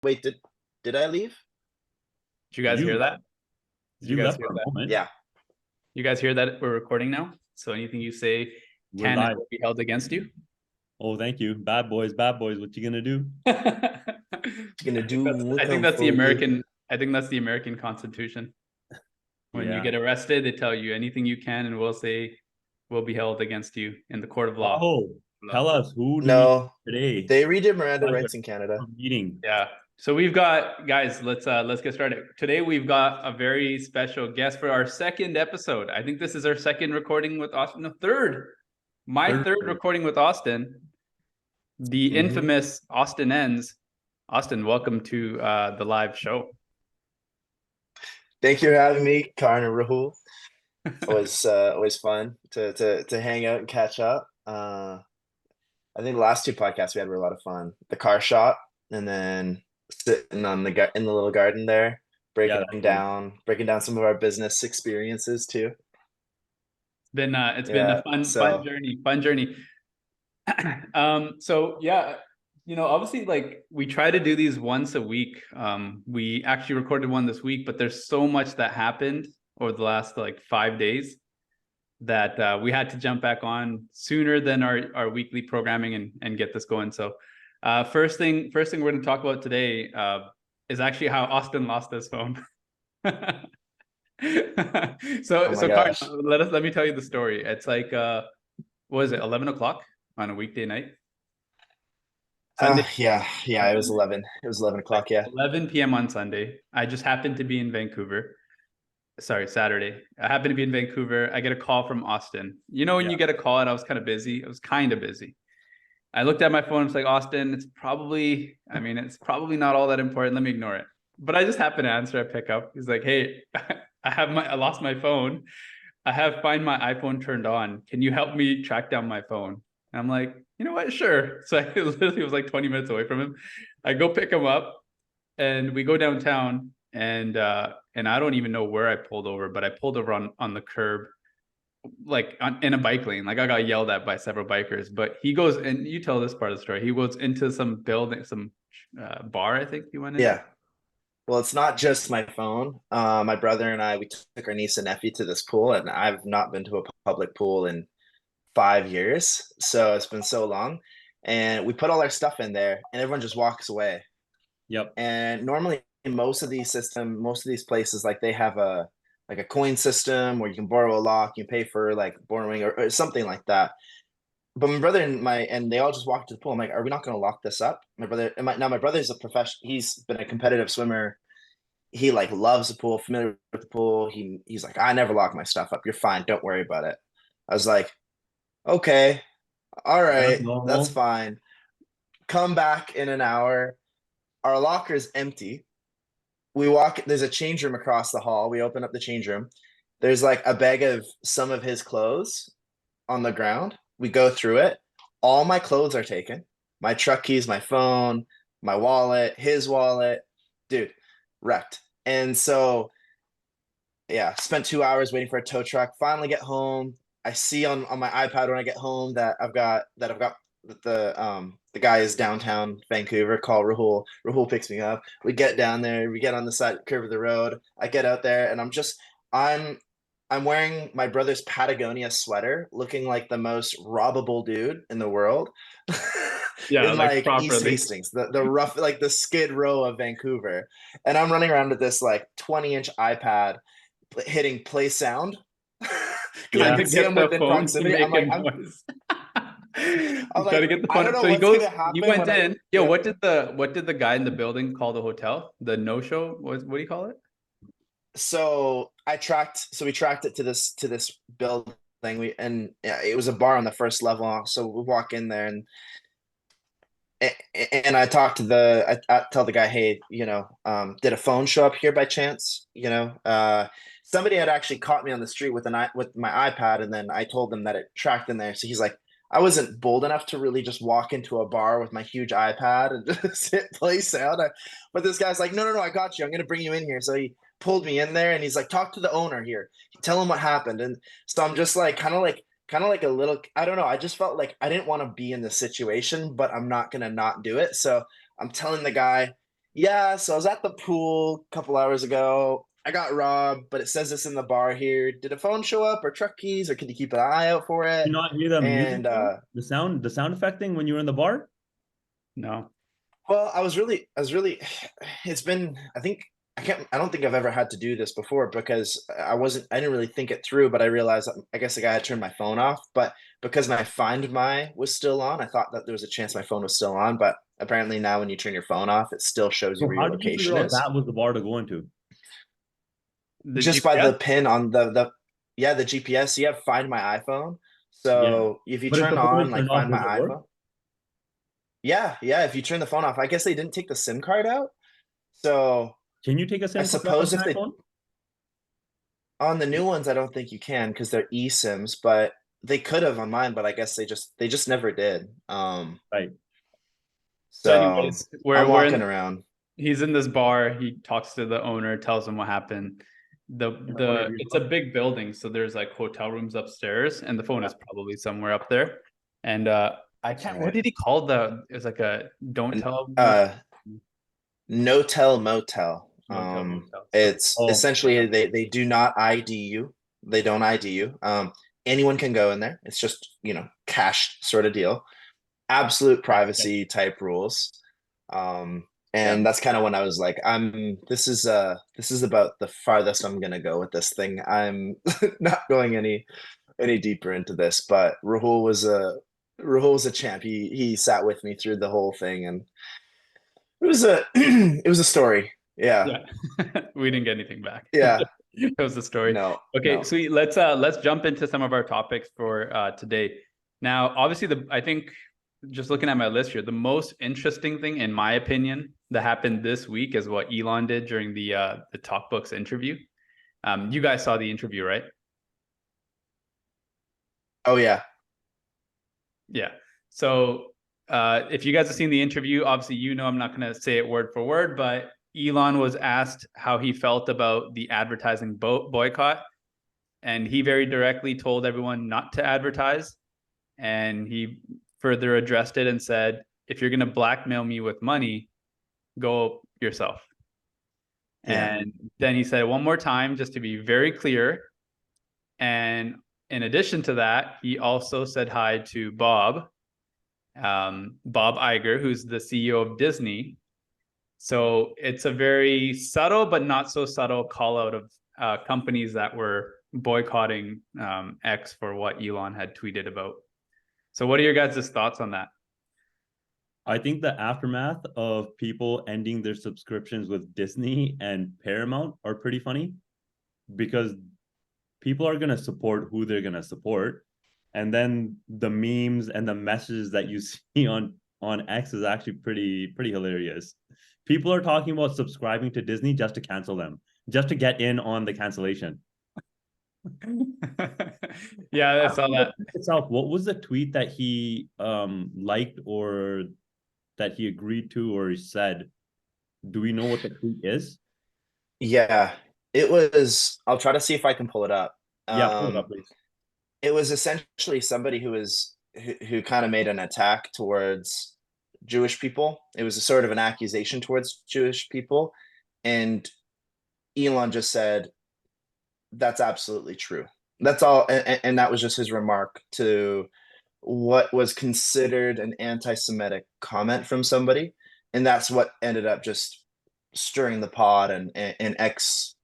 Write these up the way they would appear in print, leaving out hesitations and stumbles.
Wait, did I leave? Did you guys hear You that? Did you you guys left hear for a that? moment. Yeah. You guys hear that we're recording now? So anything you say We're can and live. will be held against you. Oh, thank you. Bad boys, bad boys. What you gonna do? Gonna do I think that's the for you. American. I think that's the American Constitution. When you Yeah. get arrested, they tell you anything you can and will say will be held against you in the court of law. Oh, tell us, who do we No, today? they redid Miranda Pleasure rights in Canada. for meeting. Yeah. So we've got, guys, let's get started. Today we've got a very special guest for our second episode. I think this is our second recording with Austin. No, third. My third recording with Austin. The infamous Austin Ends. Austin, welcome to the live show. Thank you for having me, Karn and Rahul. Always fun to hang out and catch up. I think the last two podcasts we had were a lot of fun. The car shop, and then sitting on in the little garden there, Yeah, breaking down some of our business experiences too. It's been a fun journey. So yeah, obviously, like, we try to do these once a week. We actually recorded one this week, but there's so much that happened over the last like 5 days that we had to jump back on sooner than our weekly programming and get this going. So first thing we're going to talk about today is actually how Austin lost his phone. Oh my Carl, gosh. let me tell you the story. It's like what was it, 11 o'clock on a weekday night? Sunday. Yeah, it was 11. It was 11 o'clock, yeah. 11 p.m. on Sunday. I just happened to be in Vancouver. Sorry, Saturday. I happened to be in Vancouver. I get a call from Austin. When you get a call and I was kind of busy. I was kind of busy. I looked at my phone. It's like, Austin, it's probably not all that important. Let me ignore it. But I just happened to answer. I pick up. He's like, hey, I lost my phone. I have Find My iPhone turned on. Can you help me track down my phone? And I'm like, you know what? Sure. So I literally was like 20 minutes away from him. I go pick him up and we go downtown, and I don't even know where I pulled over, but I pulled over on the curb, like in a bike lane. Like, I got yelled at by several bikers, but he goes, and you tell this part of the story. He goes into some building, some bar, I think he went into. Yeah. Well, it's not just my phone. My brother and we took our niece and nephew to this pool, and I've not been to a public pool in 5 years. So it's been so long. And we put all our stuff in there, and everyone just walks away. Yep. And normally most of these places, like, they have a coin system where you can borrow a lock, you can pay for like borrowing or something like that. But my brother and they all just walked to the pool. I'm like, are we not going to lock this up? My brother and my brother's a professional. He's been a competitive swimmer. He like loves the pool, familiar with the pool. He's like, I never lock my stuff up. You're fine. Don't worry about it. I was like, okay, all That's right, that's normal. fine. Come back in an hour. Our locker is empty. We walk, there's a change room across the hall. We open up the change room. There's like a bag of some of his clothes on the ground. We go through it. All my clothes are taken. My truck keys, my phone, my wallet, his wallet. Dude, wrecked. And so, yeah, spent 2 hours waiting for a tow truck. Finally get home. I see on my iPad when I get home that I've got the guy is downtown Vancouver. Call Rahul. Rahul picks me up. We get down there. We get on the side curve of the road. I get out there, and I'm wearing my brother's Patagonia sweater, looking like the most robbable dude in the world. Yeah, In like like East properly. Hastings, the rough, like the Skid Row of Vancouver. And I'm running around with this like 20-inch iPad hitting play sound because I Trying Yeah. to can see get him the within phone to proximity. make I'm a like, noise. I'm Trying to like, get the I don't phone. know So he what's goes, gonna he happen went when I in. Yo, yeah. what did the guy in the building call the hotel? The no-show? What do you call it? So we tracked it to this building. Yeah, it was a bar on the first level. So we walk in there, and I talked to I tell the guy, hey, did a phone show up here by chance? Somebody had actually caught me on the street with my iPad, and then I told them that it tracked in there. So he's like, I wasn't bold enough to really just walk into a bar with my huge iPad and just hit play sound. But this guy's like, no, I got you. I'm gonna bring you in here. So he pulled me in there, and he's like, talk to the owner here. Tell him what happened. And so I'm just like, kind of like a little, I don't know, I just felt like I didn't want to be in this situation, but I'm not gonna not do it. So I'm telling the guy, Yeah, so I was at the pool a couple hours ago. I got robbed, but it says this in the bar here. Did a phone show up or truck keys, or can you keep an eye out for it? Did you not hear the music And though? The sound effect thing when you were in the bar? No. well, I was really it's been I don't think I've ever had to do this before because I didn't really think it through, but I realized I guess the guy had turned my phone off, but because my Find My was still on, I thought that there was a chance my phone was still on, but apparently now when you turn your phone off, it still shows you So where how your did you location figure out is. that was the bar to go into? The Just by the GPS? pin on the GPS, you have Find My iPhone. Yeah. So if you But if turn the phone on is like turned off, Find My does it work? iPhone, yeah, if you turn the phone off, I guess they didn't take the SIM card out. So Can you take a I SIM card out of suppose an if they iPhone? on the new ones, I don't think you can because they're eSIMs, but they could have on mine, but I guess they just never did. Right. So So anyways, I'm we're walking in around. he's in this bar, he talks to the owner, tells him what happened. And the phone is It's a yours. big building, so there's like hotel rooms upstairs, and the phone Yeah. is probably somewhere up there. And I can't, what Right. did he call it was like a don't tell Uh No Tell Motel. motel. So It's Oh, essentially they do not ID you. They don't ID you. Anyone can go in there. It's just, cached sort of deal. Absolute yeah, privacy type rules. Um, yeah. and that's kind of when I was like, this is about the farthest I'm gonna go with this thing. I'm not going any deeper into this, but Rahul was a champ. He sat with me through the whole thing, and it was a it was a story. Yeah. Yeah. We didn't get anything back. Yeah. That was the story. No, Okay, no. sweet. Let's jump into some of our topics for today. Now, obviously, I think just looking at my list here, the most interesting thing, in my opinion, that happened this week is what Elon did during the Talk Books interview. You guys saw the interview, right? Oh yeah. Yeah. So if you guys have seen the interview, obviously I'm not going to say it word for word, but Elon was asked how he felt about the advertising boycott, and he very directly told everyone not to advertise. And he further addressed it and said, if you're going to blackmail me with money, go yourself. Yeah. And then he said one more time, just to be very clear. And in addition to that, he also said hi to Bob Iger, who's the CEO of Disney. So it's a very subtle, but not so subtle call out of companies that were boycotting X for what Elon had tweeted about. So what are your guys' thoughts on that? I think the aftermath of people ending their subscriptions with Disney and Paramount are pretty funny because people are going to support who they're going to support. And then the memes and the messages that you see on X is actually pretty hilarious. People are talking about subscribing to Disney just to cancel them, just to get in on the cancellation. Yeah, I saw that. Itself, what was the tweet that he liked or that he agreed to or he said? Do we know what the tweet is? Yeah. I'll try to see if I can pull it up. Yeah, pull it up, please. It was essentially somebody who kind of made an attack towards Jewish people. It was a sort of an accusation towards Jewish people. And Elon just said, that's absolutely true. That's all. And that was just his remark to what was considered an anti-Semitic comment from somebody. And that's what ended up just stirring the pot and X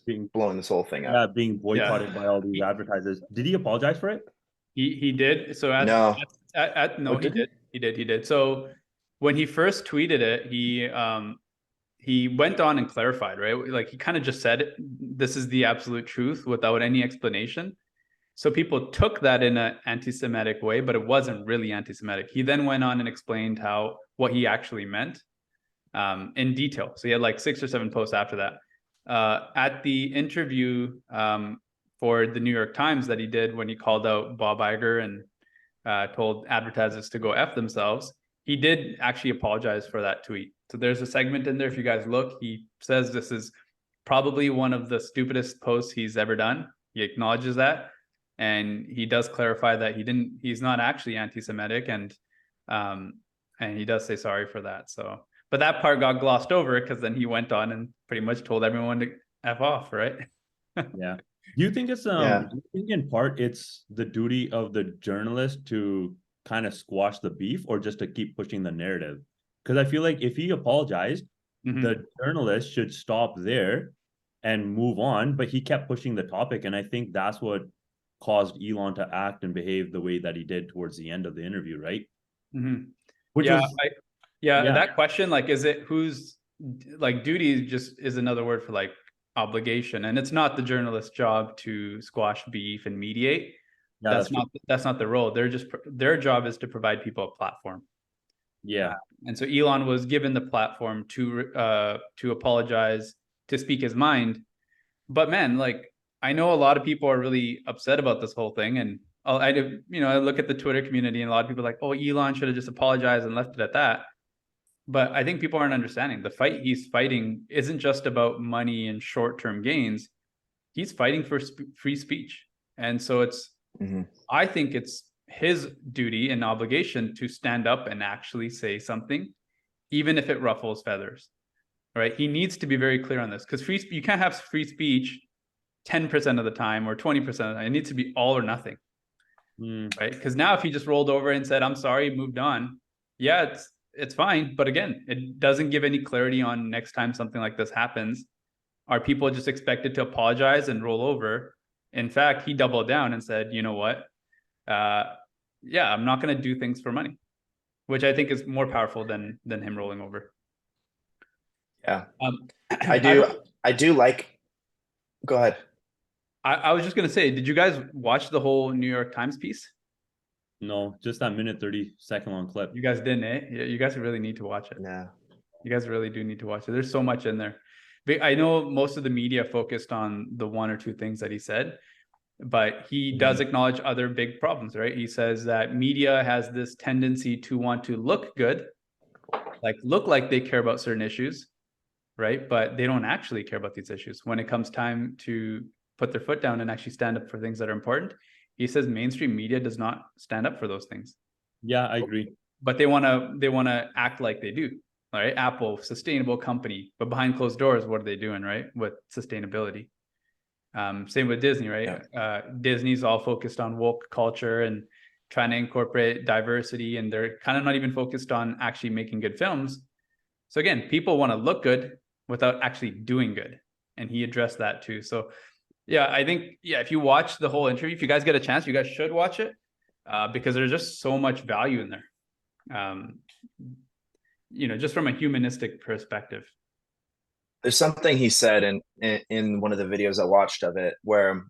Being blowing this whole thing up. being boycotted by all these advertisers. Did he apologize for it? He did. So No. no, What he did he? did. He did. So when he first tweeted it, he went on and clarified, right? Like he kind of just said, this is the absolute truth without any explanation. So people took that in an anti-Semitic way, but it wasn't really anti-Semitic. He then went on and explained what he actually meant in detail. So he had like 6 or 7 posts after that. At the interview for the New York Times that he did when he called out Bob Iger and told advertisers to go F themselves, he did actually apologize for that tweet. So there's a segment in there. If you guys look, he says this is probably one of the stupidest posts he's ever done. He acknowledges that. And he does clarify that he's not actually anti-Semitic. And and he does say sorry for that. So, but that part got glossed over because then he went on and pretty much told everyone to F off, right? Yeah. Do you think it's Yeah. do you think in part it's the duty of the journalist to kind of squash the beef, or just to keep pushing the narrative? Because I feel like if he apologized, the journalist should stop there and move on, but he kept pushing the topic, and I think that's what caused Elon to act and behave the way that he did towards the end of the interview, right? Which Yeah, was yeah, that question, like, is it who's like duty just is another word for like obligation, and it's not the journalist's job to squash beef and mediate. yeah, That's not their role. They're just their job is to provide people a platform. yeah. And so Elon was given the platform to apologize, to speak his mind. But man, like, I know a lot of people are really upset about this whole thing, and I look at the Twitter community, and a lot of people are like, oh, Elon should have just apologized and left it at that. But I think people aren't understanding the fight he's fighting isn't just about money and short-term gains. He's fighting for free speech. And so I think it's his duty and obligation to stand up and actually say something, even if it ruffles feathers, right? He needs to be very clear on this, because you can't have free speech 10% of the time or 20% of the time. It needs to be all or nothing, right? Because now if he just rolled over and said, I'm sorry, moved on, yeah, it's fine. But again, it doesn't give any clarity on next time something like this happens. Are people just expected to apologize and roll over? In fact, he doubled down and said, you know what? Yeah, I'm not going to do things for money, which I think is more powerful than him rolling over. Yeah. I do like, go ahead. I was just going to say, did you guys watch the whole New York Times piece? No, just that minute 30-second long clip. You guys didn't, eh? Yeah, you guys really need to watch it. Yeah. You guys really do need to watch it. There's so much in there. I know most of the media focused on the one or two things that he said, but he does acknowledge other big problems, right? He says that media has this tendency to want to look good, like look like they care about certain issues, right? But they don't actually care about these issues. When it comes time to put their foot down and actually stand up for things that are important, he says mainstream media does not stand up for those things. Yeah, I agree. But they want to act like they do. All right, Apple, sustainable company, but behind closed doors, what are they doing, right, with sustainability? Same with Disney, right? Yeah. Disney's all focused on woke culture and trying to incorporate diversity, and they're kind of not even focused on actually making good films. So again, people want to look good without actually doing good, and he addressed that too. So yeah, I think, yeah, if you watch the whole interview, if you guys get a chance, you guys should watch it, because there's just so much value in there. Just from a humanistic perspective. There's something he said in one of the videos I watched of it where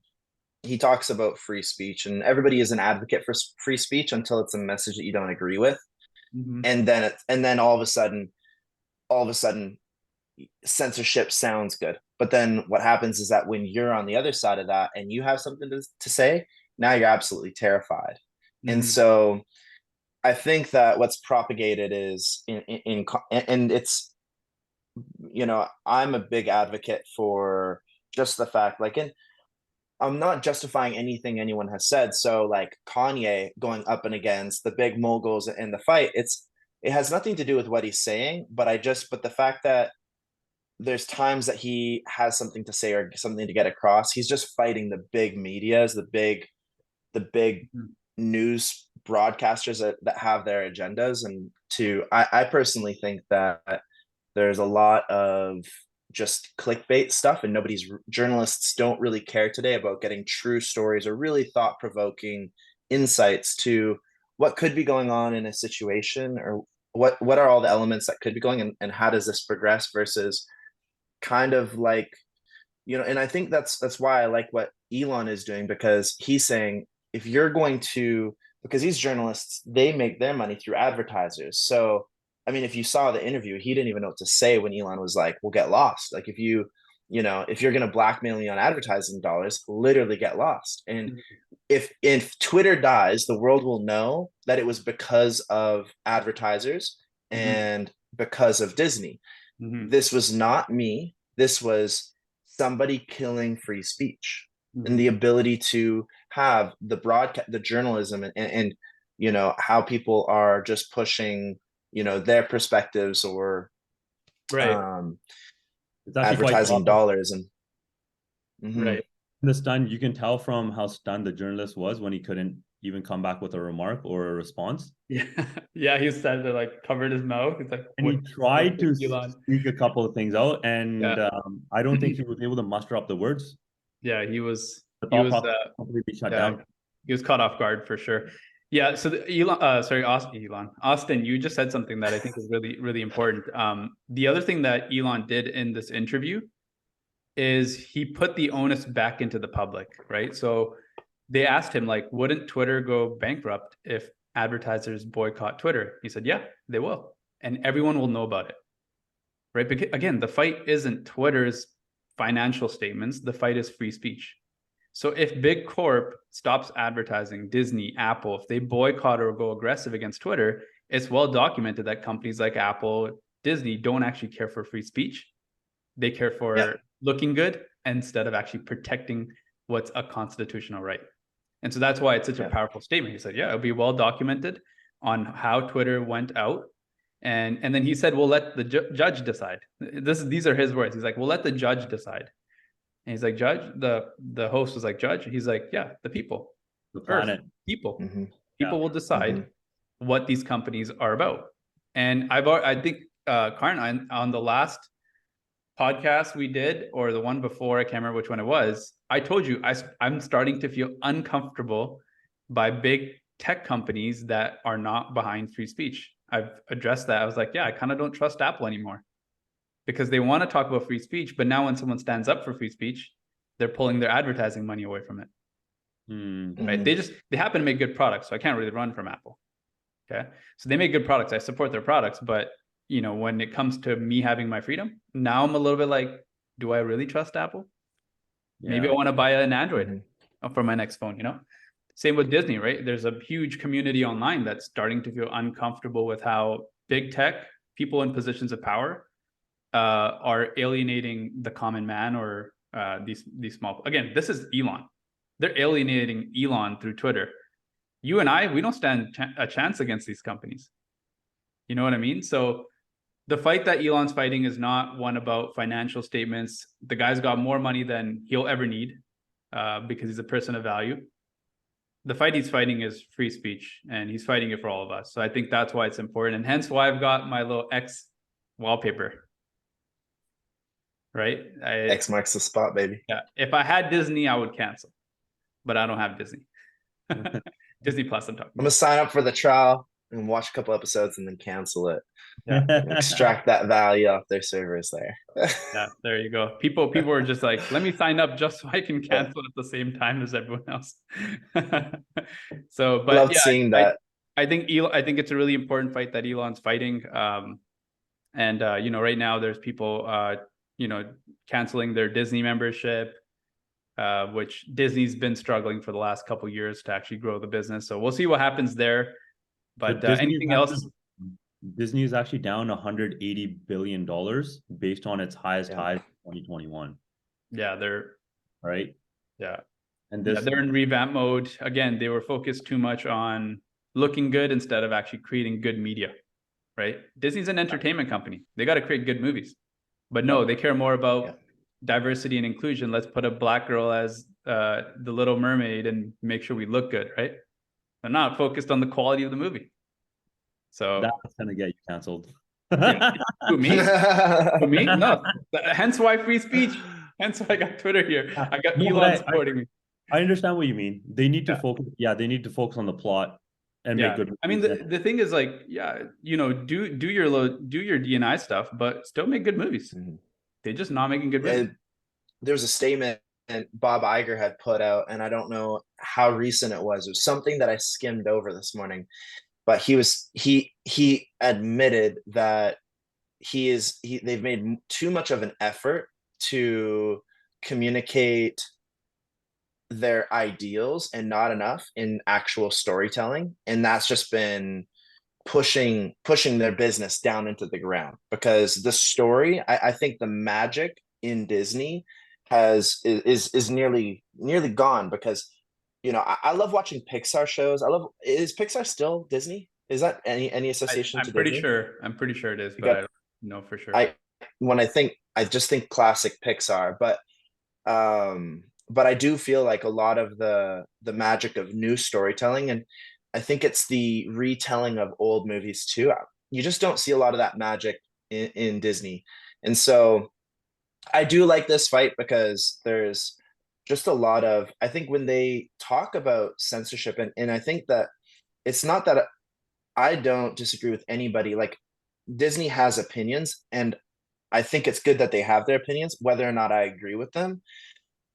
he talks about free speech, and everybody is an advocate for free speech until it's a message that you don't agree with. And then all of a sudden censorship sounds good. But then what happens is that when you're on the other side of that and you have something to say, now you're absolutely terrified. And so I think that what's propagated is and it's, I'm a big advocate for just the fact, like, and I'm not justifying anything anyone has said. So like Kanye going up and against the big moguls in the fight, it has nothing to do with what he's saying, but the fact that there's times that he has something to say or something to get across, he's just fighting the big medias, the big news broadcasters that have their agendas. And I personally think that there's a lot of just clickbait stuff, and journalists don't really care today about getting true stories or really thought-provoking insights to what could be going on in a situation, or what are all the elements that could be going, and how does this progress, versus kind of like, and I think that's why I like what Elon is doing, because he's saying, if you're going to, because these journalists, they make their money through advertisers. So I mean, if you saw the interview, he didn't even know what to say when Elon was like, we'll get lost. Like, if you're going to blackmail me on advertising dollars, literally get lost. And if Twitter dies, the world will know that it was because of advertisers and because of Disney. This was not me. This was somebody killing free speech and the ability to have the journalism and how people are just pushing their perspectives or Right. It's actually quite advertising thoughtful. dollars and Right. The stun, you can tell from how stunned the journalist was when he couldn't even come back with a remark or a response. Yeah. Yeah. He said that, like, covered his mouth. He's like, And he what tried to Elon? speak a couple of things out, and Yeah. I don't think he was able to muster up the words. Yeah. He was, The he thought was, process completely shut yeah, down. he was caught off guard for sure. Yeah. So Austin, you just said something that I think is really, really important. The other thing that Elon did in this interview is he put the onus back into the public, right? So they asked him, like, wouldn't Twitter go bankrupt if advertisers boycott Twitter? He said, yeah, they will. And everyone will know about it, right? Because again, the fight isn't Twitter's financial statements. The fight is free speech. So if Big Corp stops advertising, Disney, Apple, if they boycott or go aggressive against Twitter, it's well documented that companies like Apple, Disney don't actually care for free speech. They care for looking good instead of actually protecting what's a constitutional right. And so that's why it's such a powerful statement. He said, yeah, it'll be well documented on how Twitter went out. And then he said, we'll let the judge decide. These are his words. He's like, we'll let the judge decide. And he's like, judge, the host was like, judge. He's like, yeah, the people, The planet. people, Mm-hmm. people will decide what these companies are about. And I think, Karn, on the last podcast we did, or the one before, I can't remember which one it was, I told you I'm starting to feel uncomfortable by big tech companies that are not behind free speech. I've addressed that. I was like, yeah, I kind of don't trust Apple anymore because they want to talk about free speech, but now when someone stands up for free speech, they're pulling their advertising money away from it. Right? They happen to make good products, so I can't really run from Apple. Okay, so they make good products. I support their products, but when it comes to me having my freedom, now I'm a little bit like, do I really trust Apple? Maybe I want to buy an Android for my next phone. Same with Disney, right? There's a huge community online that's starting to feel uncomfortable with how big tech, people in positions of power, are alienating the common man, or these small. Again, this is Elon. They're alienating Elon through Twitter. You and I, we don't stand a chance against these companies. You know what I mean? So the fight that Elon's fighting is not one about financial statements. The guy's got more money than he'll ever need because he's a person of value. The fight he's fighting is free speech, and he's fighting it for all of us. So I think that's why it's important, and hence why I've got my little X wallpaper. Right? X marks the spot, baby. Yeah. If I had Disney, I would cancel, but I don't have Disney. Disney Plus, I'm talking about. I'm gonna sign up for the trial and watch a couple episodes and then cancel it. Yeah. Extract that value off their servers there. Yeah, there you go. People are just like, let me sign up just so I can cancel at the same time as everyone else. So, but Love seeing that. I think it's a really important fight that Elon's fighting. And right now there's people canceling their Disney membership, which Disney's been struggling for the last couple of years to actually grow the business. So we'll see what happens there. But anything else? Disney is actually down $180 billion based on its highest high in 2021. Yeah, they're right. Yeah, and they're in revamp mode again. They were focused too much on looking good instead of actually creating good media. Right? Disney's an entertainment company. They got to create good movies, but no, they care more about diversity and inclusion. Let's put a black girl as the Little Mermaid and make sure we look good. Right? They're not focused on the quality of the movie. So that's gonna get you canceled. Who, me? No. Hence why free speech. Hence why I got Twitter here. I got Elon supporting me. I understand what you mean. They need to focus. Yeah, they need to focus on the plot and make good movies. I mean, the thing is, like, do your DNI stuff, but still make good movies. They're just not making good movies. There's a statement Bob Iger had put out, and I don't know how recent it was. It was something that I skimmed over this morning. But he admitted that they've made too much of an effort to communicate their ideals and not enough in actual storytelling, and that's just been pushing their business down into the ground. Because the story, I think the magic in Disney is nearly gone, because I love watching Pixar shows. Is Pixar still Disney? Is that any association to I'm pretty Disney? sure. I'm pretty sure it is, You but I got don't know for sure. I just think classic Pixar, but I do feel like a lot of the magic of new storytelling, and I think it's the retelling of old movies too. You just don't see a lot of that magic in Disney. And so I do like this fight because there's just a lot of, I think when they talk about censorship, and I think that it's not that I don't disagree with anybody. Like Disney has opinions, and I think it's good that they have their opinions, whether or not I agree with them.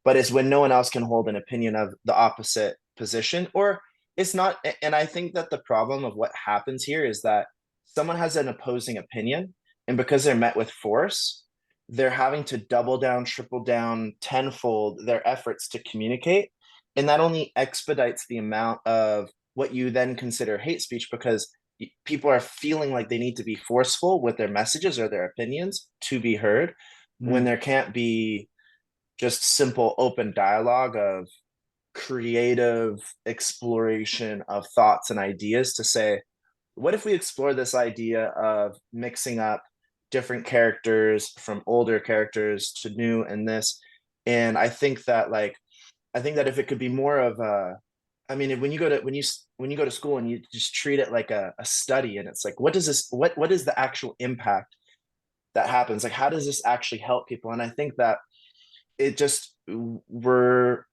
But it's when no one else can hold an opinion of the opposite position, or it's not. And I think that the problem of what happens here is that someone has an opposing opinion, and because they're met with force, they're having to double down, triple down, tenfold their efforts to communicate. And that only expedites the amount of what you then consider hate speech, because people are feeling like they need to be forceful with their messages or their opinions to be heard, when there can't be just simple open dialogue of creative exploration of thoughts and ideas to say, what if we explore this idea of mixing up different characters from older characters to new and this. And I think that if it could be more of a, I mean, when you go to school and you just treat it like a study, and it's like, what is the actual impact that happens? Like, how does this actually help people? And I think that it just we're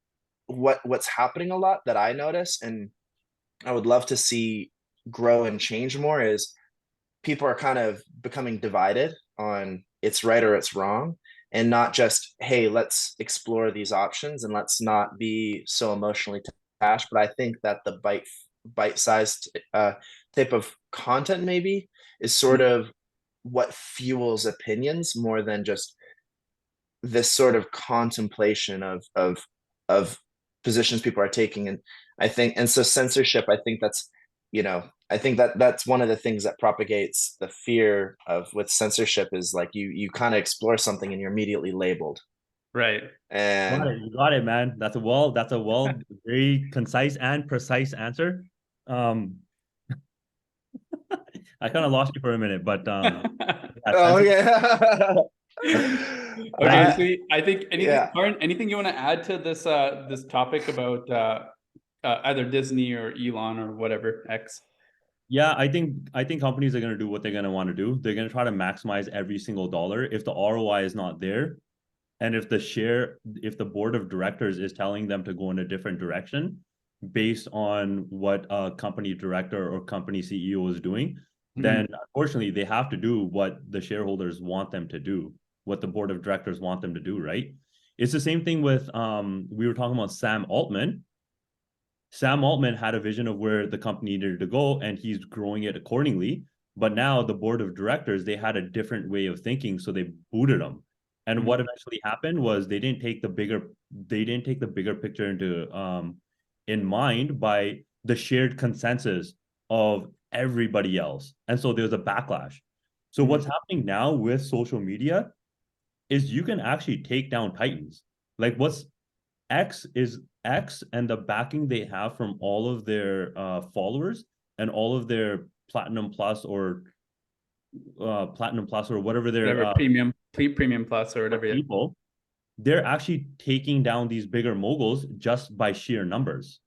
what's happening a lot that I notice, and I would love to see grow and change more, is people are kind of becoming divided on it's right or it's wrong, and not just, hey, let's explore these options and let's not be so emotionally attached. But I think that the bite-sized type of content maybe is sort of what fuels opinions more than just this sort of contemplation of positions people are taking. And I think, and so censorship, I think that's, I think that that's one of the things that propagates the fear of with censorship, is like you kind of explore something and you're immediately labeled. Right. And You got it, man. That's a very concise and precise answer. Um, I kind of lost you for a minute, but oh yeah. Okay, sweet. I think anything, Yeah. Lauren, anything you want to add to this topic about either Disney or Elon or whatever X? yeah, I think companies are going to do what they're going to want to do. They're going to try to maximize every single dollar. If the ROI is not there, and if the board of directors is telling them to go in a different direction based on what a company director or company CEO is doing, then unfortunately they have to do what the shareholders want them to do, what the board of directors want them to do, right? It's the same thing with we were talking about Sam Altman. Sam Altman had a vision of where the company needed to go, and he's growing it accordingly. But now the board of directors, they had a different way of thinking, so they booted him. And what eventually happened was they didn't take the bigger picture into in mind by the shared consensus of everybody else. And so there's a backlash. So what's happening now with social media is you can actually take down titans. Like what's X is X, and the backing they have from all of their followers and all of their platinum plus or whatever their Whatever, premium plus or whatever. people, they're actually taking down these bigger moguls just by sheer numbers.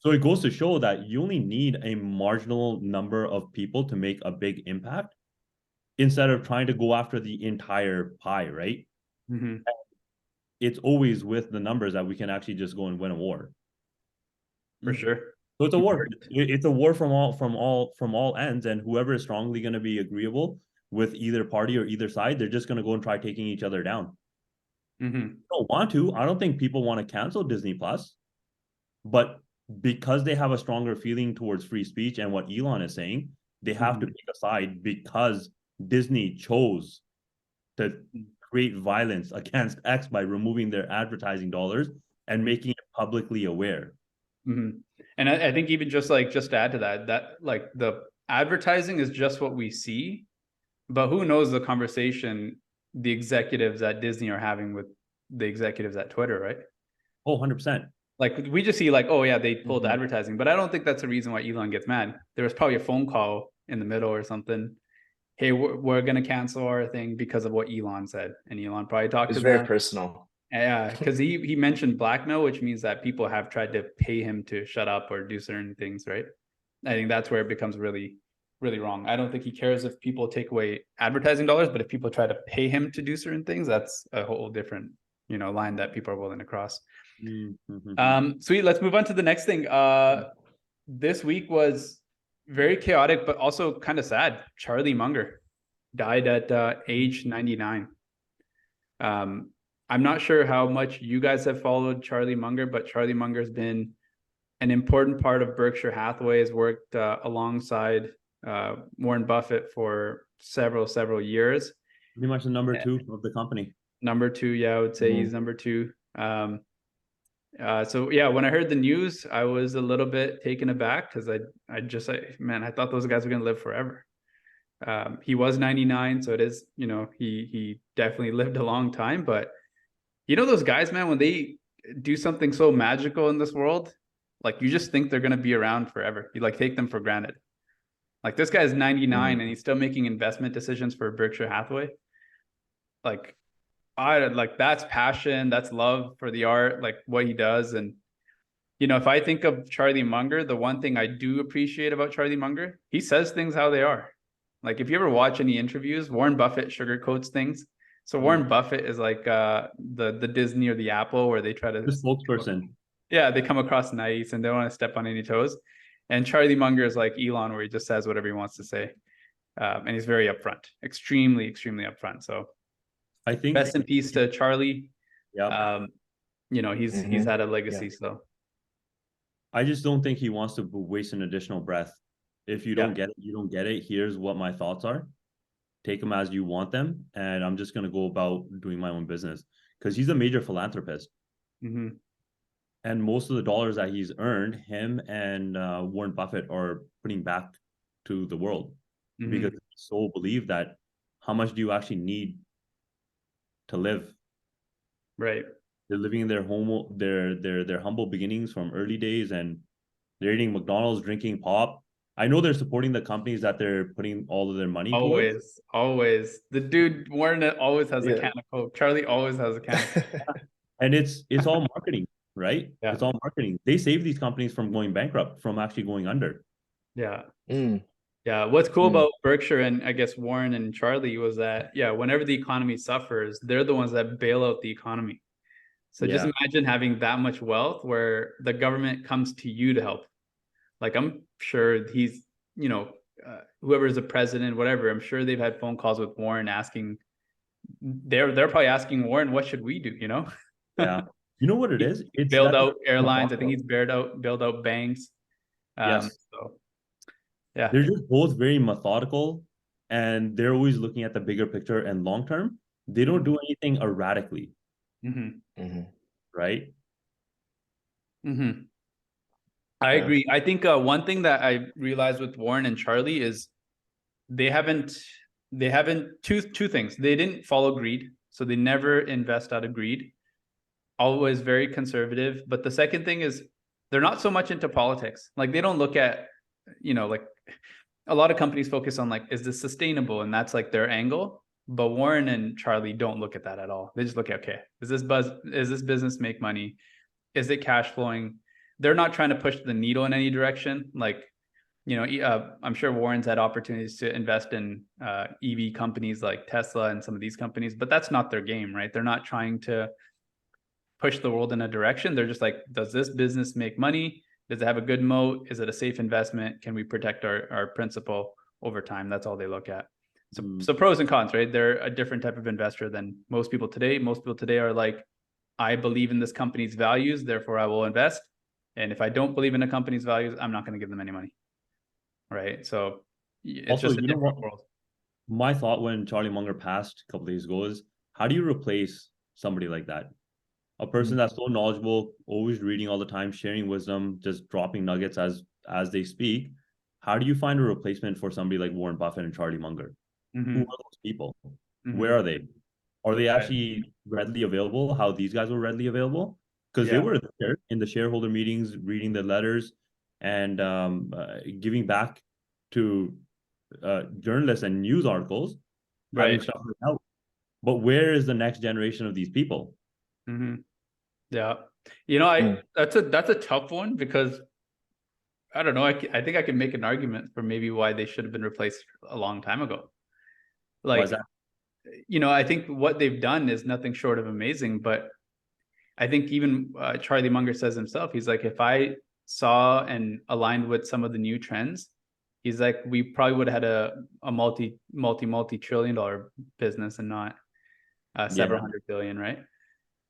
So it goes to show that you only need a marginal number of people to make a big impact instead of trying to go after the entire pie, right? It's always with the numbers that we can actually just go and win a war. For sure. So it's a war. It's a war from all ends, and whoever is strongly going to be agreeable with either party or either side, they're just going to go and try taking each other down. I don't want to. I don't think people want to cancel Disney Plus, but because they have a stronger feeling towards free speech and what Elon is saying, they have to pick a side because Disney chose to create violence against X by removing their advertising dollars and making it publicly aware. And I think even just to add to that like the advertising is just what we see, but who knows the conversation the executives at Disney are having with the executives at Twitter, right? Oh, 100%. Like we just see like, oh yeah, they pulled Mhm. advertising, but I don't think that's the reason why Elon gets mad. There was probably a phone call in the middle or something. Hey, we're gonna cancel our thing because of what Elon said, and Elon probably talked It's to very them. personal. Yeah, because he mentioned blackmail, which means that people have tried to pay him to shut up or do certain things, right? I think that's where it becomes really, really wrong. I don't think he cares if people take away advertising dollars, but if people try to pay him to do certain things, that's a whole different, line that people are willing to cross. Sweet. Let's move on to the next thing. This week was very chaotic, but also kind of sad. Charlie Munger died at age 99. I'm not sure how much you guys have followed Charlie Munger, but Charlie Munger's been an important part of Berkshire Hathaway. Has worked alongside Warren Buffett for several years. Pretty much the number 2 of the company. Number 2, yeah, I would say he's number 2. So yeah, when I heard the news, I was a little bit taken aback because I thought those guys were gonna live forever. He was 99, so it is, he definitely lived a long time, but those guys, man, when they do something so magical in this world, like you just think they're going to be around forever. You like take them for granted. Like this guy's 99 and he's still making investment decisions for Berkshire Hathaway. Like that's passion, that's love for the art, like what he does. And if I think of Charlie Munger, the one thing I do appreciate about Charlie Munger, he says things how they are. Like if you ever watch any interviews, Warren Buffett sugarcoats things. So Warren Buffett is like the Disney or the Apple, where they try to the spokesperson. Yeah, they come across nice and they don't want to step on any toes. And Charlie Munger is like Elon, where he just says whatever he wants to say, and he's very upfront, extremely upfront. So I think rest in peace to Charlie. Yeah. He's had a legacy. So I just don't think he wants to waste an additional breath. If you don't get it, you don't get it. Here's what my thoughts are. Take them as you want them, and I'm just going to go about doing my own business, because he's a major philanthropist. And most of the dollars that he's earned, him and Warren Buffett are putting back to the world, because they so believe that how much do you actually need to live? Right. They're living in their home, their humble beginnings from early days, and they're eating McDonald's, drinking pop. I know they're supporting the companies that they're putting all of their money towards. Always. The dude, Warren, always has a can of Coke. Charlie always has a can of Coke. And it's all marketing, right? Yeah. It's all marketing. They save these companies from going bankrupt, from actually going under. Yeah. Yeah. What's cool about Berkshire and I guess Warren and Charlie was that, whenever the economy suffers, they're the ones that bail out the economy. So just imagine having that much wealth where the government comes to you to help. Like I'm sure he's, whoever is the president, whatever, I'm sure they've had phone calls with Warren asking, they're probably asking Warren, what should we do? Yeah. You know what it is? It's bailed out airlines. I think he's bailed out banks. Yes. So, yeah. They're just both very methodical, and they're always looking at the bigger picture and long term. They don't do anything erratically. Right? I agree. I think one thing that I realized with Warren and Charlie is they haven't two things. They didn't follow greed. So they never invest out of greed. Always very conservative. But the second thing is they're not so much into politics. Like they don't look at, like a lot of companies focus on like, is this sustainable? And that's like their angle. But Warren and Charlie don't look at that at all. They just look at, okay, is this business make money? Is it cash flowing? They're not trying to push the needle in any direction. Like, I'm sure Warren's had opportunities to invest in EV companies like Tesla and some of these companies, but that's not their game, right? They're not trying to push the world in a direction. They're just like, does this business make money? Does it have a good moat? Is it a safe investment? Can we protect our principal over time? That's all they look at. So pros and cons, right? They're a different type of investor than most people today. Most people today are like, I believe in this company's values, therefore I will invest. And if I don't believe in a company's values, I'm not going to give them any money. Right. So it's also, just a different world. My thought when Charlie Munger passed a couple of days ago is, how do you replace somebody like that? A person that's so knowledgeable, always reading all the time, sharing wisdom, just dropping nuggets as they speak. How do you find a replacement for somebody like Warren Buffett and Charlie Munger? Who are those people? Where are they? Are they actually readily available? How these guys were readily available? because they Yeah. were there in the shareholder meetings, reading the letters, and giving back to journalists and news articles, having Right. stuff written out. But where is the next generation of these people? Hmm. Yeah. You know, Mm. that's a tough one because I don't know. I think I can make an argument for maybe why they should have been replaced a long time ago. Why is Like, that? you know, I think what they've done is nothing short of amazing, but I think even Charlie Munger says himself, he's like, if I saw and aligned with some of the new trends, he's like, we probably would have had a multi-trillion-dollar business and not several Yeah, hundred billion, right?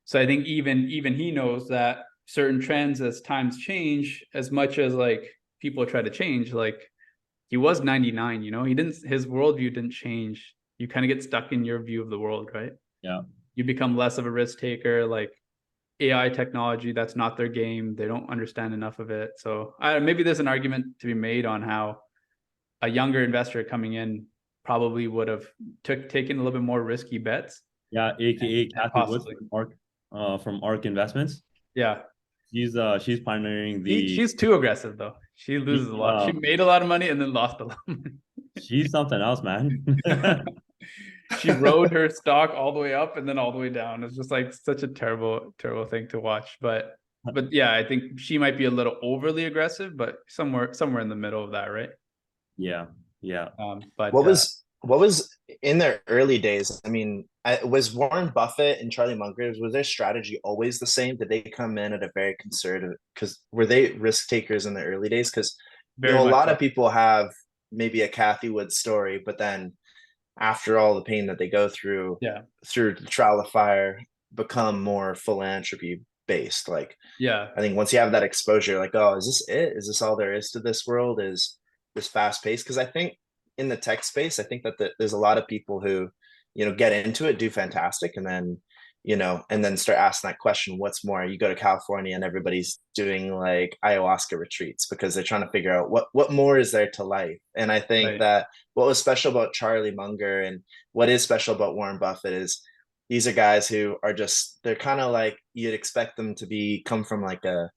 So I think even he knows that certain trends as times change, as much as like people try to change, like he was 99, you know, his worldview didn't change. You kind of get stuck in your view of the world, right? yeah. You become less of a risk taker. Like AI technology, that's not their game. They don't understand enough of it. So maybe there's an argument to be made on how a younger investor coming in probably would have taken a little bit more risky bets. Yeah, aka And Kathy Woods possibly, from Ark Investments. yeah. She's pioneering the She's too aggressive though. She loses a lot. She made a lot of money and then lost a lot of money. she's something else, man. She rode her stock all the way up and then all the way down. It's just like such a terrible, terrible thing to watch. But yeah, I think she might be a little overly aggressive, but somewhere in the middle of that, right? Yeah, yeah. But What was in their early days? I mean, was Warren Buffett and Charlie Munger, was their strategy always the same? Did they come in at a very conservative? Because were they risk takers in the early days? Because very a much lot so. of people have maybe a Kathy Wood story, but then after all the pain that they go Yeah, through the trial of fire, become more philanthropy based. Like yeah, I think once you have that exposure, like, oh, is this it? Is this all there is to this world? Is this fast paced? Because I think in the tech space, I think that there's a lot of people who, get into it, do fantastic, and then, and then start asking that question, what's more? You go to California and everybody's doing like ayahuasca retreats because they're trying to figure out what more is there to life. And I think right. that what was special about Charlie Munger and what is special about Warren Buffett is these are guys who are just they're kind of like you'd expect them to come from like a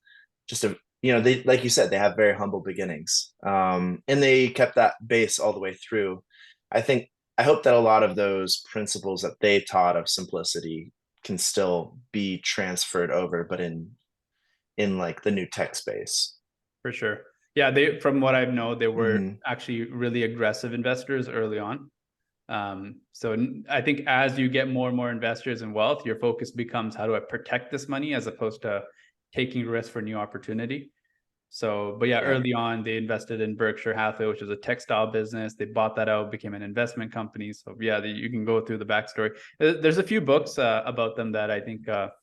just a they like you said they have very humble beginnings, and they kept that base all the way through. I hope that a lot of those principles that they taught of simplicity can still be transferred over, but in like the new tech space. For sure. Yeah, from what I know, they were Mm-hmm. actually really aggressive investors early on. So I think as you get more and more investors and wealth, your focus becomes how do I protect this money as opposed to taking risk for new opportunity. So, but yeah, Yeah. early on, they invested in Berkshire Hathaway, which is a textile business. They bought that out, became an investment company. So yeah, you can go through the backstory. There's a few books about them that I think that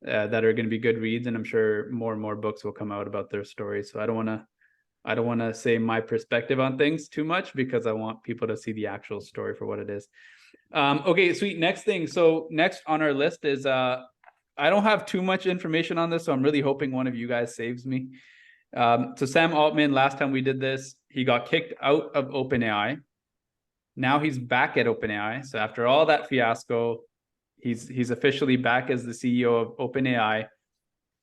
are going to be good reads, and I'm sure more and more books will come out about their story. So I don't want to say my perspective on things too much because I want people to see the actual story for what it is. Okay, sweet. Next thing. So next on our list is I don't have too much information on this, so I'm really hoping one of you guys saves me. So Sam Altman, last time we did this, he got kicked out of OpenAI. Now he's back at OpenAI. So after all that fiasco, he's officially back as the CEO of OpenAI.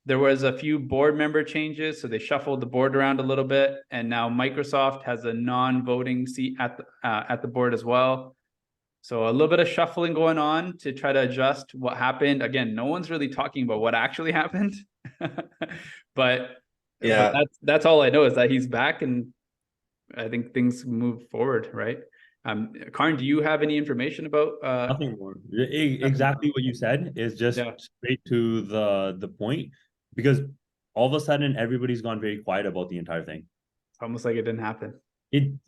There was a few board member changes, so they shuffled the board around a little bit, and now Microsoft has a non-voting seat at the board as well. So a little bit of shuffling going on to try to adjust what happened. Again, no one's really talking about what actually happened, but Yeah. that's all I know is that he's back, and I think things move forward, right? Karn, do you have any information about? Nothing more. Exactly what you said is just Yeah, straight to the point, because all of a sudden everybody's gone very quiet about the entire thing. it's almost like it didn't happen.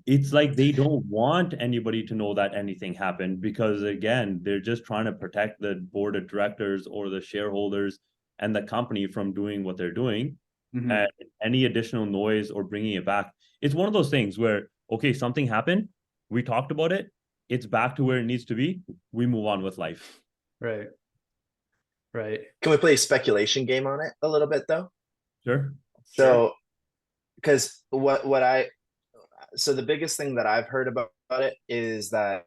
It's like they don't want anybody to know that anything happened, because again, they're just trying to protect the board of directors or the shareholders and the company from doing what they're doing. Mm-hmm. And any additional noise or bringing it back, it's one of those things where, okay, something happened, we talked about it, it's back to where it needs to be, we move on with life. Right. Right. Can we play a speculation game on it a little bit though? Sure. So, because so the biggest thing that I've heard about it is that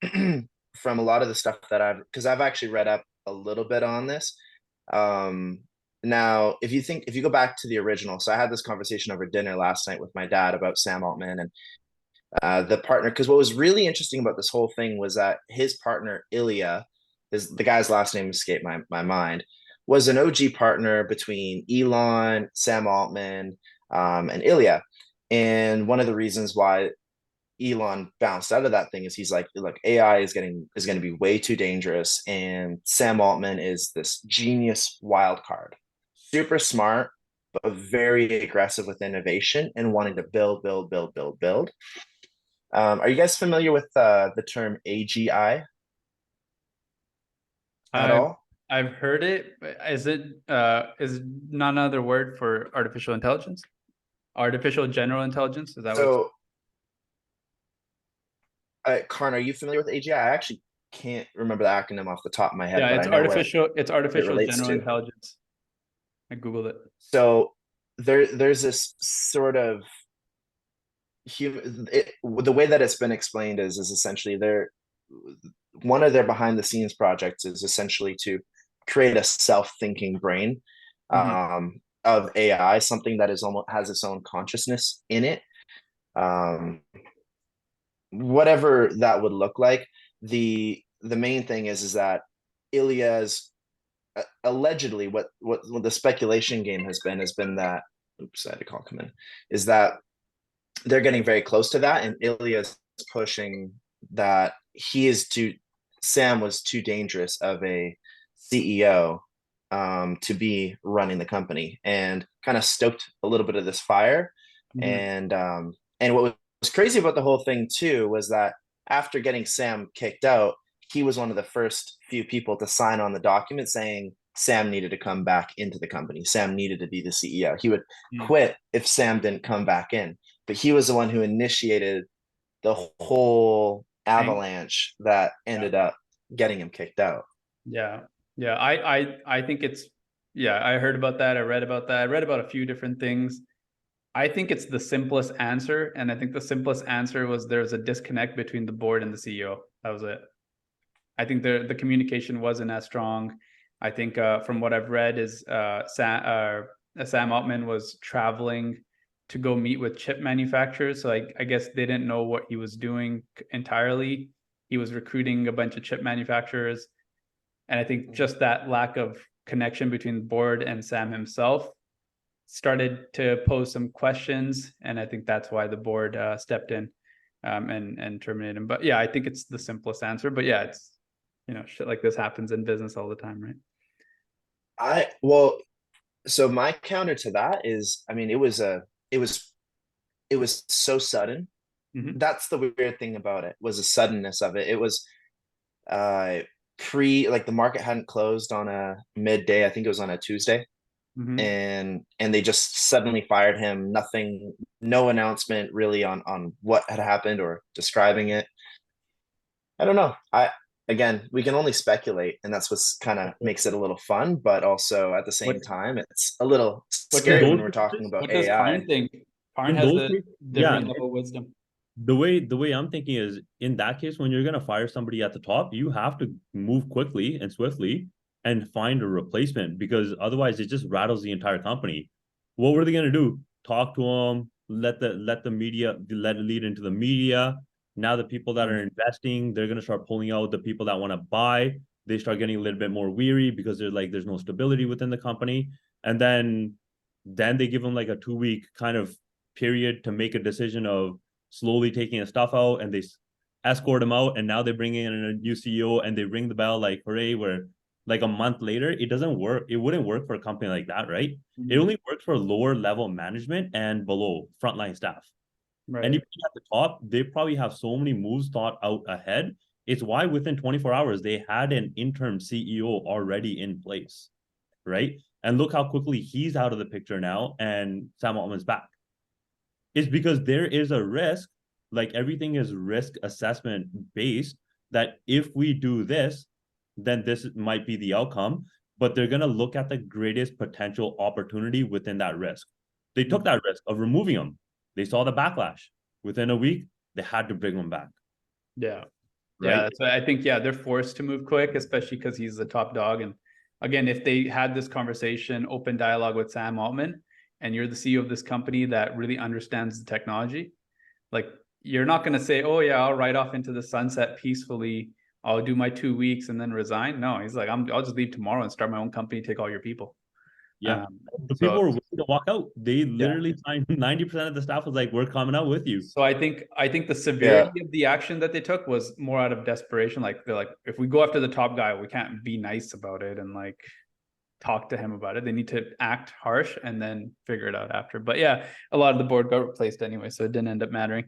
from a lot of the stuff that because I've actually read up a little bit on this, Now, if you go back to the original, so I had this conversation over dinner last night with my dad about Sam Altman and the partner, because what was really interesting about this whole thing was that his partner Ilya, is the guy's last name escaped my mind, was an OG partner between Elon, Sam Altman, and Ilya. And one of the reasons why Elon bounced out of that thing is he's like, look, AI is going to be way too dangerous, and Sam Altman is this genius wild card, super smart, but very aggressive with innovation and wanting to build, build, build, build, build. Are you guys familiar with the term AGI at I've all? I've heard it. Is it is not another word for artificial intelligence? Artificial general intelligence? Is that what it's So, Karn, are you familiar with AGI? I actually can't remember the acronym off the top of my head, yeah, but I know what it's it artificial relates general to. intelligence. I Googled it. So there's this sort of human, the way that it's been explained is essentially one of their behind the scenes projects is essentially to create a self-thinking brain of AI, something that is almost has its own consciousness in it. Whatever that would look like. The main thing is that Ilya's allegedly what the speculation game has been that, oops, I had a call come in, is that they're getting very close to that, and Ilya's pushing that Sam was too dangerous of a CEO to be running the company, and kind of stoked a little bit of this fire. And what was crazy about the whole thing too was that after getting Sam kicked out, he was one of the first few people to sign on the document saying Sam needed to come back into the company. Sam needed to be the CEO. He would quit if Sam didn't come back in. But he was the one who initiated the whole avalanche that ended up getting him kicked out. Yeah. Yeah. I think it's, yeah, I heard about that. I read about that. I read about a few different things. I think it's the simplest answer. And I think the simplest answer was there's a disconnect between the board and the CEO. That was it. I think the communication wasn't as strong. I think from what I've read is Sam Altman was traveling to go meet with chip manufacturers. So I guess they didn't know what he was doing entirely. He was recruiting a bunch of chip manufacturers. And I think just that lack of connection between the board and Sam himself started to pose some questions. And I think that's why the board stepped in and terminated him. But yeah, I think it's the simplest answer. But yeah, it's, shit like this happens in business all the time, right? So my counter to that is, I mean, it was so sudden. That's the weird thing about it, was the suddenness of it. It was like the market hadn't closed on a midday. I think it was on a Tuesday. And they just suddenly fired him. Nothing, no announcement really on what had happened or describing it. I don't know. Again, we can only speculate, and that's what's kind of makes it a little fun, but also at the same time, it's a little scary when we're talking about AI. What does Karn think? Karn has the different level of wisdom. The way I'm thinking is, in that case, when you're gonna fire somebody at the top, you have to move quickly and swiftly and find a replacement, because otherwise it just rattles the entire company. What were they gonna do? Talk to them, let it lead into the media. Now the people that are investing, they're gonna start pulling out the people that want to buy. They start getting a little bit more weary because they're like, there's no stability within the company. And then they give them like a 2-week kind of period to make a decision of slowly taking his stuff out, and they escort him out. And now they bring in a new CEO and they ring the bell like, hooray, where like a month later, it doesn't work. It wouldn't work for a company like that, right? It only works for lower level management and below frontline staff. Right. Anybody at the top, they probably have so many moves thought out ahead. It's why within 24 hours, they had an interim CEO already in place, right? And look how quickly he's out of the picture now, and Sam Altman's back. It's because there is a risk, like everything is risk assessment based, that if we do this, then this might be the outcome, but they're going to look at the greatest potential opportunity within that risk. They took that risk of removing him. They saw the backlash. Within a week, they had to bring him back. Yeah. Right? Yeah. So I think, they're forced to move quick, especially because he's the top dog. And again, if they had this conversation, open dialogue with Sam Altman, and you're the CEO of this company that really understands the technology, like you're not going to say, oh yeah, I'll ride off into the sunset peacefully. I'll do my 2 weeks and then resign. No, he's like, I'll just leave tomorrow and start my own company, take all your people. Yeah. The So people were willing to walk out. They yeah. literally signed 90% of the staff was like, we're coming out with you. So I think the severity of the action that they took was more out of desperation. Like they're like, if we go after the top guy, we can't be nice about it and like talk to him about it. They need to act harsh and then figure it out after. But yeah, a lot of the board got replaced anyway, so it didn't end up mattering.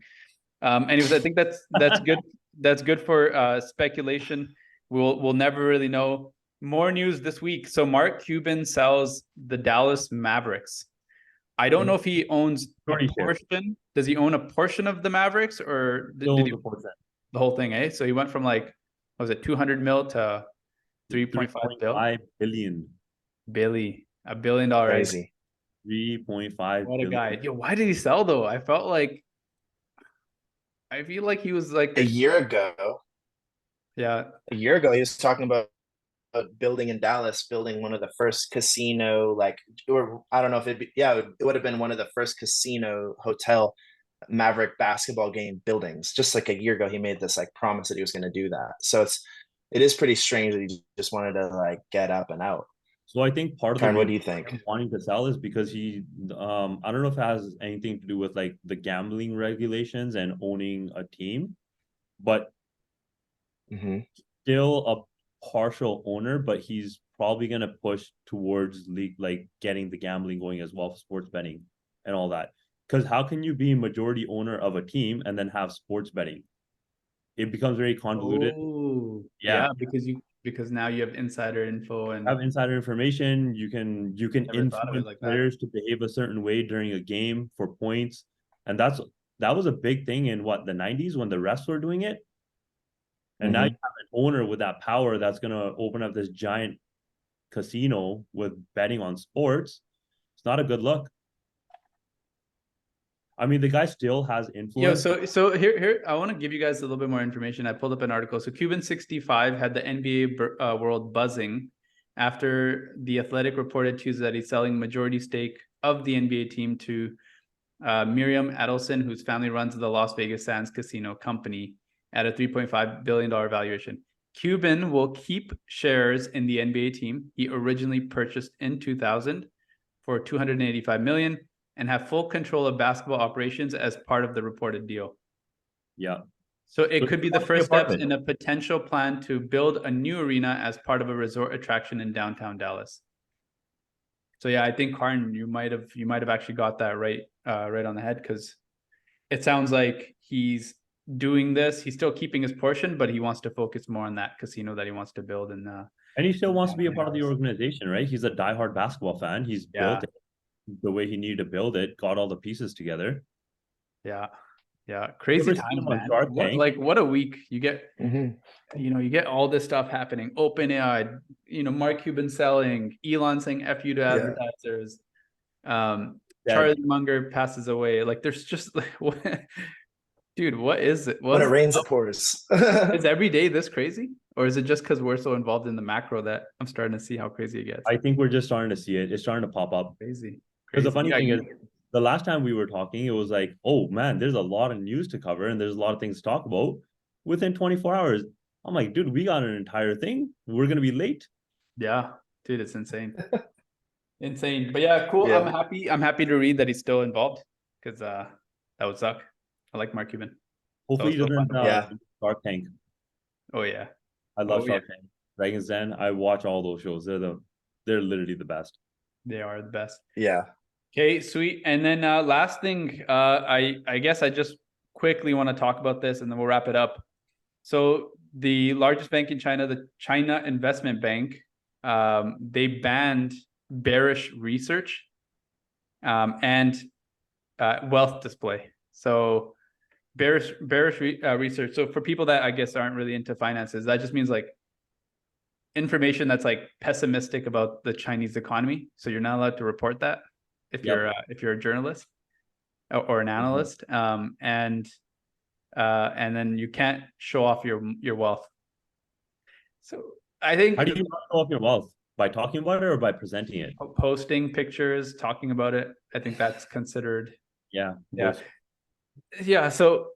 Anyways, I think that's good. That's good for speculation. We'll never really know. More news this week. So Mark Cuban sells the Dallas Mavericks. I don't know if he owns a portion. Does he own a portion of the Mavericks, or did he the whole thing? Eh? So he went from like, what was it, 200 mil to 3.5 billion. $1 billion. Crazy. 3.5. What a guy. Yo, why did he sell though? I feel like he was like a year ago. Yeah. A year ago, he was talking about building in Dallas, building one of the first casino, like, or I don't know if it would have been one of the first casino hotel Maverick basketball game buildings. Just like a year ago, he made this like promise that he was going to do that. So it is pretty strange that he just wanted to like get up and out. So I think part of Karen, what do you think? Wanting to sell is because he, I don't know if it has anything to do with like the gambling regulations and owning a team, but still a partial owner, but he's probably going to push towards like getting the gambling going as well, sports betting and all that. Because how can you be majority owner of a team and then have sports betting? It becomes very convoluted. Oh, yeah, because now you have insider info and have insider information. You can influence like players to behave a certain way during a game for points, and that was a big thing in the 90s when the refs were doing it. And now you have an owner with that power that's going to open up this giant casino with betting on sports. It's not a good look. I mean, the guy still has influence. Yeah, so here I want to give you guys a little bit more information. I pulled up an article. So Cuban 65 had the NBA world buzzing after The Athletic reported Tuesday that he's selling majority stake of the NBA team to Miriam Adelson, whose family runs the Las Vegas Sands Casino Company at a $3.5 billion valuation. Cuban will keep shares in the NBA team he originally purchased in 2000 for $285 million. And have full control of basketball operations as part of the reported deal. Yeah. So it could be the first steps in a potential plan to build a new arena as part of a resort attraction in downtown Dallas. So yeah, I think Karn, you might have actually got that right on the head, because it sounds like he's doing this. He's still keeping his portion, but he wants to focus more on that casino that he wants to build. And he still wants to be a part of the organization, right? He's a diehard basketball fan. He's built it the way he needed to build it, got all the pieces together. Yeah. Crazy time, man. What a week. You get, you get all this stuff happening. OpenAI, Mark Cuban selling, Elon saying F you to advertisers. Charlie Munger passes away. Like there's just dude, what is it? When it rains, it pours. Is every day this crazy? Or is it just because we're so involved in the macro that I'm starting to see how crazy it gets? I think we're just starting to see it. It's starting to pop up. Crazy. Because the funny thing is, the last time we were talking, it was like, oh man, there's a lot of news to cover and there's a lot of things to talk about. Within 24 hours, I'm like, dude, we got an entire thing. We're going to be late. Yeah, dude, it's insane. Insane. But yeah, cool. Yeah. I'm happy to read that he's still involved, because that would suck. I like Mark Cuban. Hopefully he doesn't Shark Tank. Oh yeah. I love Shark Tank. Dragon's Den. I watch all those shows. They're literally the best. They are the best. Yeah. Okay, sweet. And then last thing, I guess I just quickly want to talk about this and then we'll wrap it up. So the largest bank in China, the China Investment Bank, they banned bearish research and wealth display. So bearish research. So for people that I guess aren't really into finances, that just means like information that's like pessimistic about the Chinese economy. So you're not allowed to report that if you're a journalist or an analyst, and then you can't show off your wealth. So I think how do you not show off your wealth? By talking about it or by presenting it? Posting pictures, talking about it. I think that's considered. Yeah. Yeah. Both. Yeah. So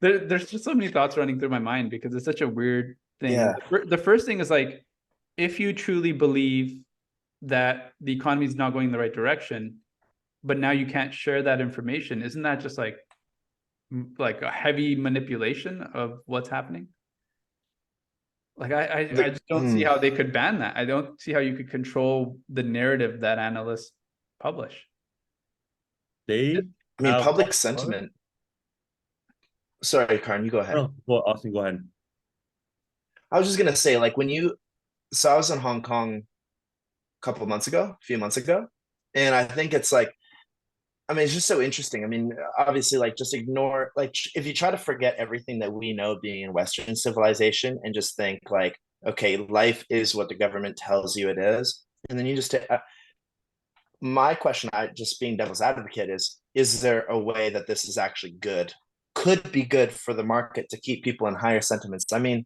there's just so many thoughts running through my mind because it's such a weird thing. Yeah. The first thing is like, if you truly believe that the economy is not going in the right direction, but now you can't share that information, isn't that just like a heavy manipulation of what's happening? Like I just don't see how they could ban that. I don't see how you could control the narrative that analysts publish. They I mean, have public sentiment. Sorry, Karn, you go ahead. No, well, Austin, go ahead. I was just gonna say, like, so I was in Hong Kong a few months ago, and I think it's like, I mean, it's just so interesting. I mean, obviously, like, just ignore, like, if you try to forget everything that we know being in Western civilization and just think, like, okay, life is what the government tells you it is. And then you just, my question, just being devil's advocate, is there a way that this is actually good? Could be good for the market to keep people in higher sentiments? I mean,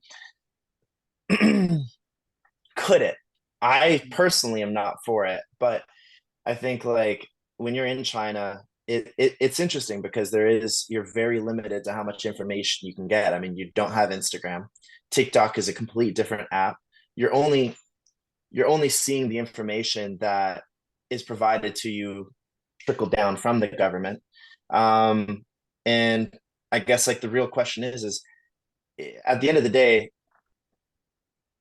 could it? I personally am not for it, but I think like when you're in China, it's interesting because you're very limited to how much information you can get. I mean, you don't have Instagram. TikTok is a complete different app. You're only seeing the information that is provided to you trickle down from the government. And I guess like the real question is at the end of the day,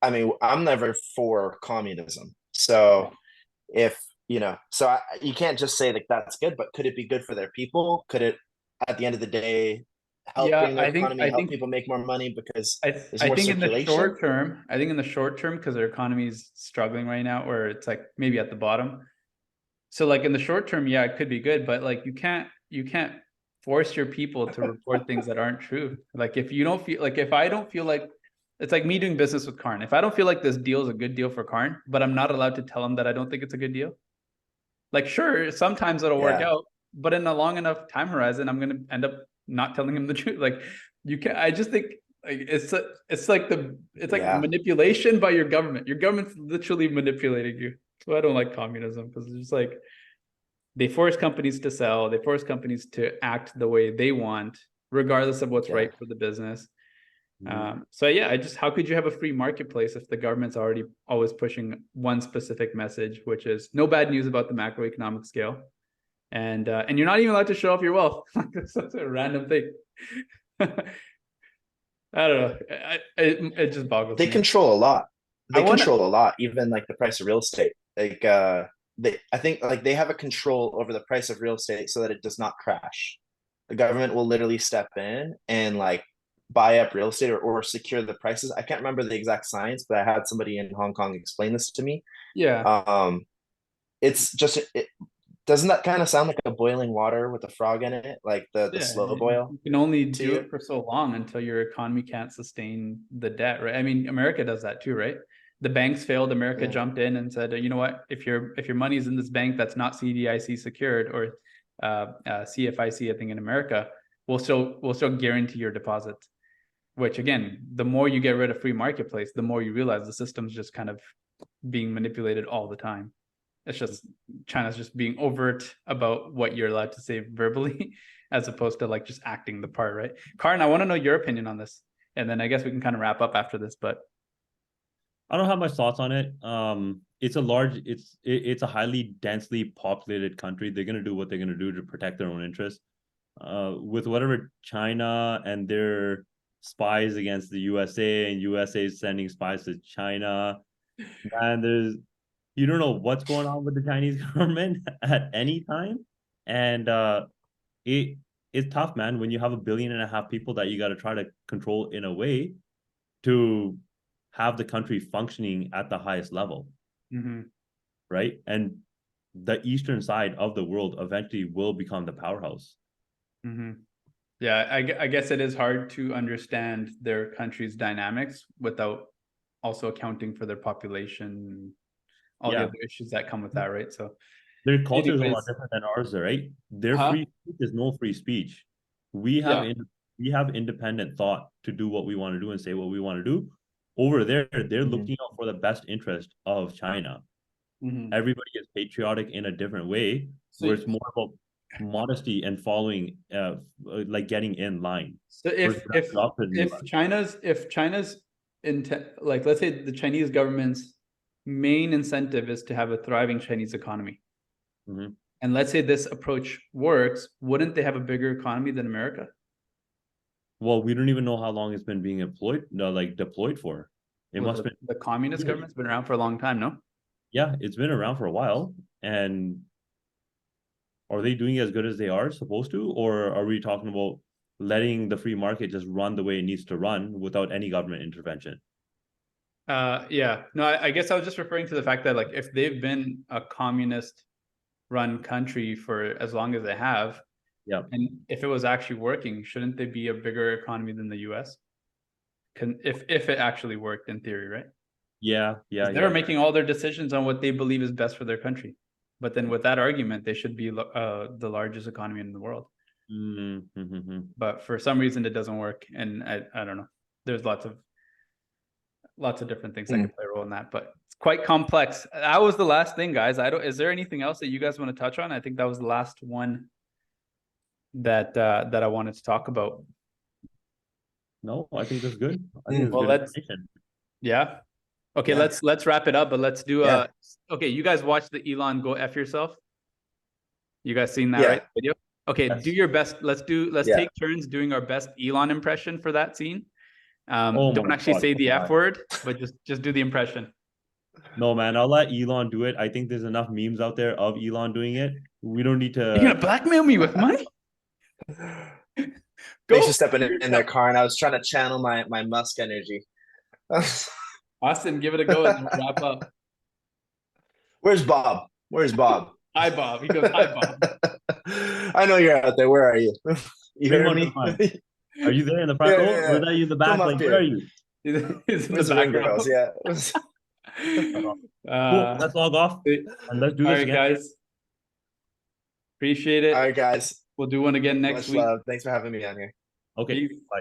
I mean, I'm never for communism. So if you can't just say like that's good, but could it be good for their people? Could it, at the end of the day, help bring the economy, help people make more money because there's more circulation? I think in the short term, because their economy is struggling right now, or it's like maybe at the bottom. So like in the short term, yeah, it could be good, but like you can't force your people to report things that aren't true. Like if I don't feel like, it's like me doing business with Karn. If I don't feel like this deal is a good deal for Karn, but I'm not allowed to tell him that I don't think it's a good deal. Like, sure, sometimes it'll work out, but in a long enough time horizon, I'm going to end up not telling him the truth. Like you can, I just think like it's like manipulation by your government. Your government's literally manipulating you. So I don't like communism because it's just like they force companies to sell, they force companies to act the way they want, regardless of what's right for the business. So yeah, how could you have a free marketplace if the government's always pushing one specific message, which is no bad news about the macroeconomic scale, and you're not even allowed to show off your wealth. That's such a random thing. I don't know. It just boggles me. They control a lot. Control a lot, even like the price of real estate. Like I think like they have a control over the price of real estate so that it does not crash. The government will literally step in and like buy up real estate or secure the prices. I can't remember the exact science, but I had somebody in Hong Kong explain this to me. Yeah. It's just doesn't that kind of sound like a boiling water with a frog in it, like the slow boil? You can only do it for so long until your economy can't sustain the debt, right? I mean, America does that too, right? The banks failed. America jumped in and said, you know what? If your money is in this bank that's not CDIC secured or CFIC, I think in America, we'll still guarantee your deposits. Which again, the more you get rid of free marketplace, the more you realize the system's just kind of being manipulated all the time. It's just China's just being overt about what you're allowed to say verbally, as opposed to like just acting the part, right? Karn, I want to know your opinion on this, and then I guess we can kind of wrap up after this. But I don't have much thoughts on it. It's a highly densely populated country. They're gonna do what they're gonna do to protect their own interests. With whatever China and their spies against the USA and USA is sending spies to China, and you don't know what's going on with the Chinese government at any time, and it's tough, man, when you have 1.5 billion people that you got to try to control in a way to have the country functioning at the highest level, right? And the eastern side of the world eventually will become the powerhouse. Yeah, I guess it is hard to understand their country's dynamics without also accounting for their population, all the other issues that come with that, right? So their culture is a lot different than ours, right? Their free speech is no free speech. We have independent thought to do what we want to do and say what we want to do. over there, they're Mhm. looking out for the best interest of China. Mhm. Everybody is patriotic in a different way, So, where it's more about modesty and following, like getting in line. so Versus the opposite in the US. if China's intent, like let's say the Chinese government's main incentive is to have a thriving Chinese economy, Mhm. and let's say this approach works, wouldn't they have a bigger economy than America? Well, we don't even know how long it's been being employed, no, like deployed for. It Well, must have the communist been, government's been around for a long time, no? yeah, it's been around for a while. And are they doing as good as they are supposed to, or are we talking about letting the free market just run the way it needs to run without any government intervention? Yeah. No, I guess I was just referring to the fact that like if they've been a communist run country for as long as they have, Yeah, and if it was actually working, shouldn't they be a bigger economy than the US? If it actually worked in theory, right? yeah, yeah, 'Cause they're yeah. making all their decisions on what they believe is best for their country. But then with that argument, they should be the largest economy in the world. Mm-hmm. But for some reason, it doesn't work, and I don't know. There's lots of different things that Mm. could play a role in that, but it's quite complex. That was the last thing, guys. Is there anything else that you guys want to touch on? I think that was the last one that I wanted to talk about. No, I think that's good. I think Mm. it's Well, good information. yeah. Okay, Yeah. let's wrap it up, but let's do Yeah. okay, you guys watched the Elon go F yourself? You guys seen that, Yeah. right? Video? Okay, Yes. do your best. Let's Yeah. take turns doing our best Elon impression for that scene. Oh Don't my actually God, say the come F on. word, but just do the impression. No, man, I'll let Elon do it. I think there's enough memes out there of Elon doing it. We don't need You're gonna to. blackmail me with money? Thanks Go for stepping in yourself. there, Car, and I was trying to channel my Musk energy. Austin, give it a go and we'll wrap up. Where's Bob? Where's Bob? Hi, Bob. He goes, hi, Bob. I know you're out there. Where are you? You Bring hear one to me? the front. Are you there in the front Yeah, row, yeah, or is yeah. that you in the Come back? up Like, here. where are you? He's in Where's the the ring back row. girls? Yeah. Cool. Let's log off and let's do all this right, again. guys. Appreciate it. All right, guys. We'll do one again next Much week. love. Thanks for having me on here. Okay. Peace. Bye.